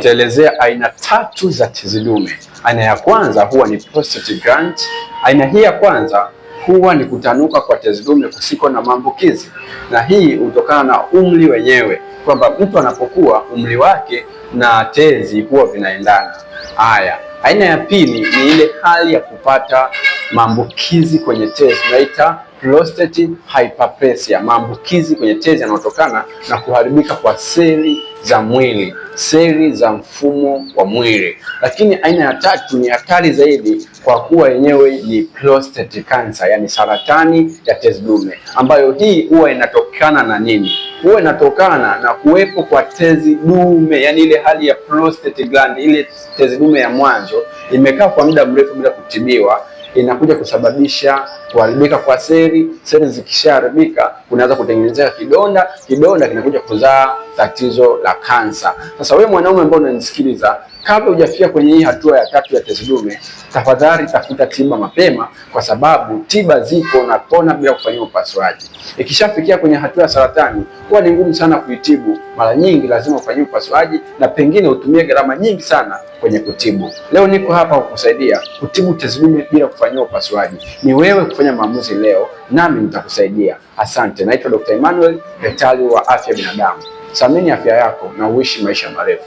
nitaelezea aina 3 za tezi dume. Aina ya kwanza huwa ni prostate gland. Aina hii ya kwanza huwa ni kutanuka kwa tezi dume kusiko na maambukizi, na hii hutokana na umri wenyewe, kwamba mtu anapokuwa umri wake na tezi huwa vinaendana. Haya, aina ya pili ni ile hali ya kupata maambukizi kwenye tezi, tunaita prostate hyperplasia, maambukizi kwenye tezi yanayotokana na kuharibika kwa seli za mwili, seli za mfumo wa mwili. Lakini aina ya tatu ni hatari zaidi kwa kuwa yenyewe ni prostate cancer, yani saratani ya tezi dume, ambayo hii huwa inatokana na nini? Huwa inatokana na kuwepo kwa tezi dume, yani ile hali ya prostate gland, ile tezi dume ya mwanzo imekaa kwa muda mrefu bila kutibiwa, inakuja kusababisha kuharibika kwa seli. Seli zikishaharibika kunaweza kutengenezeka kidonda, kidonda kinakuja kuzaa tatizo la kansa. Sasa wewe mwanaume ambaye unanisikiliza, kabla hujafikia kwenye hii hatua ya 3 ya tezi dume, tafadhali tafuta tiba mapema, kwa sababu tiba ziko na pona bila kufanyia upasuaji. Ikishafikia kwenye hatua ya saratani, huwa ni ngumu sana kuitibu. Mara nyingi lazima ufanyie upasuaji na pengine utumie gharama nyingi sana kwenye kutibu. Leo niko hapa kukusaidia kutibu tezi dume bila kufanyia upasuaji. Ni wewe kufanya maamuzi leo, nami nitakusaidia. Asante. Naitwa Dr. Emmanuel, daktari wa afya binadamu. Thamini afya yako na uishi maisha marefu.